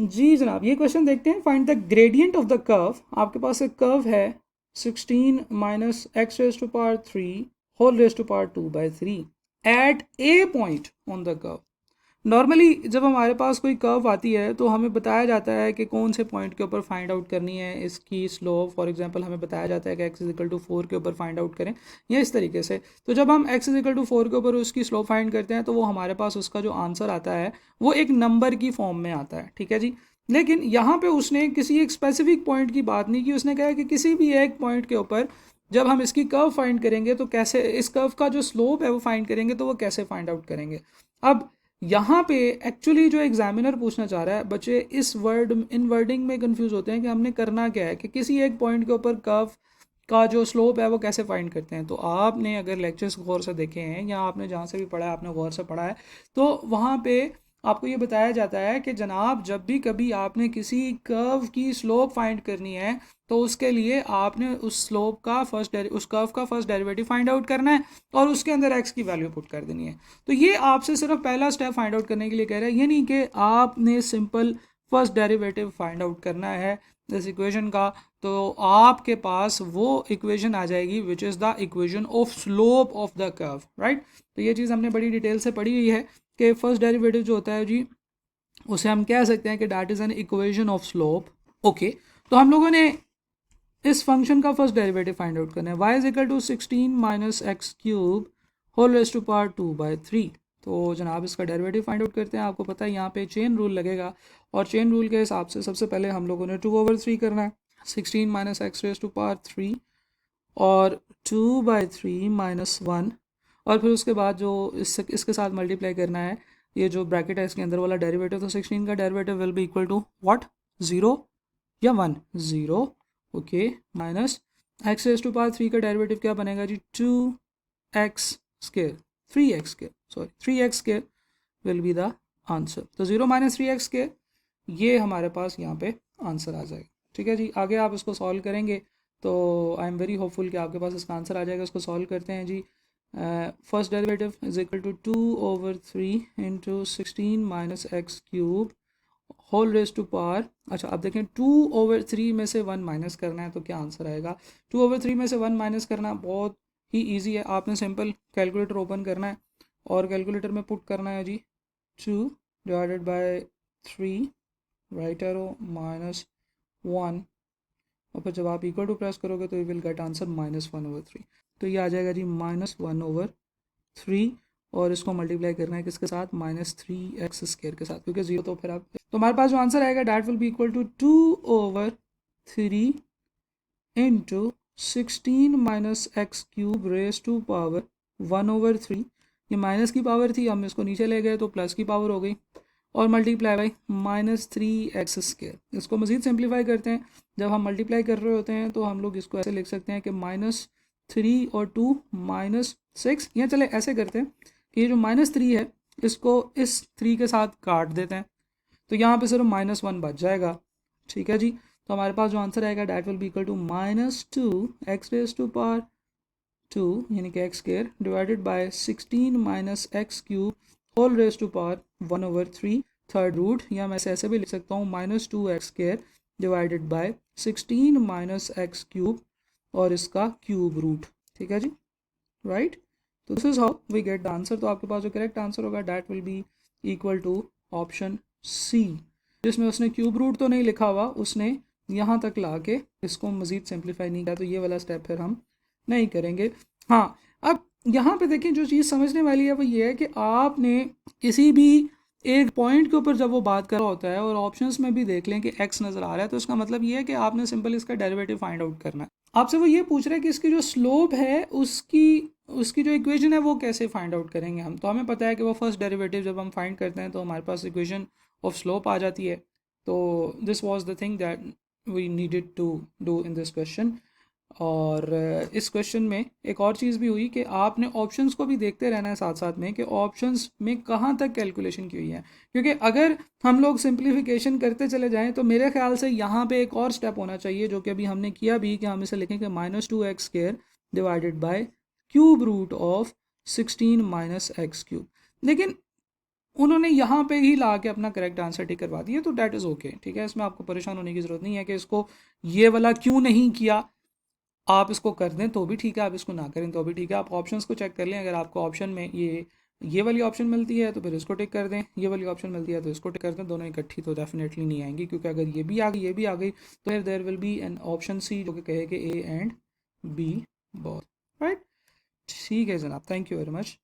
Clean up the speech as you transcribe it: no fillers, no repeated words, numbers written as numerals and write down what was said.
जी जनाब, ये क्वेश्चन देखते हैं। Find the gradient of the curve. आपके पास एक कर्व है 16 minus x raise to power 3 whole raise to power 2/3 at a point on the curve. Normally जब हमारे पास कोई कर्व आती है तो हमें बताया जाता है कि कौन से पॉइंट के ऊपर फाइंड आउट करनी है इसकी स्लोप। फॉर एग्जांपल हमें बताया जाता है कि x इज इक्वल टू 4 के ऊपर फाइंड आउट करें, या इस तरीके से। तो जब हम x इज इक्वल टू 4 के ऊपर उसकी स्लोप फाइंड करते हैं तो वो हमारे पास उसका जो आंसर आता है वो एक नंबर की फॉर्म में आता है, ठीक है जी। लेकिन यहाँ पे उसने किसी एक स्पेसिफिक पॉइंट की बात नहीं की। उसने कहा कि किसी भी एक पॉइंट के ऊपर जब हम इसकी कर्व फाइंड करेंगे तो कैसे, इस कर्व का जो स्लोप है वो फाइंड करेंगे तो वो कैसे फाइंड आउट करेंगे। अब यहाँ पे एक्चुअली जो एग्जामिनर पूछना चाह रहा है, बच्चे इस इन वर्डिंग में कंफ्यूज होते हैं कि हमने करना क्या है, कि किसी एक पॉइंट के ऊपर कर्व का जो स्लोप है वो कैसे फाइंड करते हैं। तो आपने अगर लेक्चर्स गौर से देखे हैं या आपने जहाँ से भी पढ़ा है आपने गौर से पढ़ा है, तो वहाँ पे आपको ये बताया जाता है कि जनाब जब भी कभी आपने किसी कर्व की स्लोप फाइंड करनी है तो उसके लिए आपने उस स्लोप का उस कर्व का फर्स्ट डेरिवेटिव फाइंड आउट करना है और उसके अंदर एक्स की वैल्यू पुट कर देनी है। तो ये आपसे सिर्फ पहला स्टेप फाइंड आउट करने के लिए कह रहा है, ये नहीं कि आपने simple first derivative find out करना है इस इक्वेशन का तो आपके पास वो इक्वेशन आ जाएगी which is the equation of slope of the curve, right. तो ये चीज़ हमने बड़ी डिटेल से पढ़ी हुई है कि फर्स्ट डेरिवेटिव जो होता है जी उसे हम कह सकते हैं कि that is an equation of slope. Okay, तो हम लोगों ने इस फंक्शन का फर्स्ट डेरिवेटिव फाइंड आउट करना है। y is equal to 16 minus x cube whole raise to power 2/3। तो जनाब इसका डेरिवेटिव फाइंड आउट करते हैं। आपको पता है यहाँ पे चेन रूल लगेगा और चेन रूल के हिसाब से सबसे पहले हम लोगों ने 2/3 करना है। 16 minus x raise to power 3 और 2/3 माइनस 1, और फिर उसके बाद जो इसके साथ मल्टीप्लाई करना है, ये जो ब्रैकेट है इसके अंदर वाला डेरिवेटिव। तो 16 का derivative will be equal to what, 0 या 1, 0। Okay, minus x raise to power 3 का डेरिवेटिव क्या बनेगा जी, 2x square, 3x square, sorry 3x square will be the answer. तो 0 माइनस 3x स्क्वायर ये हमारे पास यहाँ पे आंसर आ जाएगा, ठीक है जी। आगे आप इसको सॉल्व करेंगे तो आई एम वेरी होपफुल कि आपके पास इसका आंसर आ जाएगा। इसको सॉल्व करते हैं जी। First derivative is equal to 2/3 into 16 minus x cube whole raise to power. अच्छा अब देखें 2/3 में से 1 माइनस करना है तो क्या आंसर आएगा। 2/3 में से 1 माइनस करना बहुत ही ईजी है। आपने सिंपल कैलकुलेटर ओपन करना है और कैलकुलेटर में पुट करना है जी 2 divided by 3 right arrow minus 1, और फिर जब आप इक्वल टू प्रेस करोगे तो यू विल गेट आंसर -1/3। तो ये आ जाएगा जी -1/3, और इसको मल्टीप्लाई करना है किसके साथ, -3x स्क्वायर के साथ, क्योंकि 0 तो फिर आप, तो हमारे पास जो आंसर आएगा that will be equal to 2/3 into 16 minus x cube raise to power 1/3। ये माइनस की पावर थी, हम इसको नीचे ले गए तो प्लस की पावर हो गई, और मल्टीप्लाई बाई -3x स्क्वायर। इसको मज़ीद सिंप्लीफाई करते हैं। जब हम मल्टीप्लाई कर रहे होते हैं तो हम लोग इसको ऐसे लिख सकते हैं कि -3 और 2 -6, या चले ऐसे करते हैं कि ये जो -3 है इसको इस 3 के साथ काट देते हैं, तो यहाँ पे सिर्फ -1 बच जाएगा, ठीक है जी। तो हमारे पास जो आंसर आएगा that will be equal to -2x raise to power 2 यानी कि x square divided by 16 minus x cube whole raise to power 1/3 third root, या मैं ऐसे भी लिख सकता हूँ -2x square divided by 16 minus x cube और इसका क्यूब रूट, ठीक है जी, राइट। तो this is how we get the answer. तो आपके पास जो करेक्ट आंसर होगा that will be equal to option C, जिसमें उसने क्यूब रूट तो नहीं लिखा हुआ, उसने यहाँ तक ला के इसको मज़ीद सिंप्लीफाई नहीं किया, तो ये वाला स्टेप फिर हम नहीं करेंगे। हाँ, अब यहाँ पे देखें जो चीज़ समझने वाली है वो ये है कि आपने किसी भी एक पॉइंट के ऊपर जब वो बात कर रहा होता है और ऑप्शंस में भी देख लें कि एक्स नज़र आ रहा है, तो इसका मतलब ये है कि आपने सिंपल इसका डेरिवेटिव फाइंड आउट करना है। आपसे वो ये पूछ रहा है कि इसकी जो स्लोप है उसकी उसकी जो इक्वेशन है वो कैसे फाइंड आउट करेंगे हम। तो हमें पता है कि वो फर्स्ट डेरिवेटिव जब हम फाइंड करते हैं तो हमारे पास इक्वेशन ऑफ स्लोप आ जाती है। तो this was the thing that we needed to do in this question. और इस क्वेश्चन में एक और चीज़ भी हुई कि आपने ऑप्शंस को भी देखते रहना है साथ साथ में कि ऑप्शंस में कहाँ तक कैलकुलेशन की हुई है, क्योंकि अगर हम लोग सिंप्लीफिकेशन करते चले जाएं तो मेरे ख्याल से यहाँ पे एक और स्टेप होना चाहिए जो कि अभी हमने किया भी, कि हम इसे लिखेंगे -2x square divided by cube root of 16 minus x cube. लेकिन उन्होंने यहाँ पे ही ला के अपना करेक्ट आंसर टिक करवा दिया, तो डैट इज़ ओके, ठीक है। इसमें आपको परेशान होने की ज़रूरत नहीं है कि इसको ये वाला क्यों नहीं किया। आप इसको कर दें तो भी ठीक है, आप इसको ना करें तो भी ठीक है। आप ऑप्शंस को चेक कर लें, अगर आपको ऑप्शन में ये वाली ऑप्शन मिलती है तो फिर इसको टिक कर दें, ये वाली ऑप्शन मिलती है तो इसको टिक कर दें। दोनों इकट्ठी तो डेफिनेटली नहीं आएंगी, क्योंकि अगर ये भी आ गई ये भी आ गई तो फिर there will be an option C जो कि कहे कि A and B both, right. ठीक है जनाब, थैंक यू वेरी मच।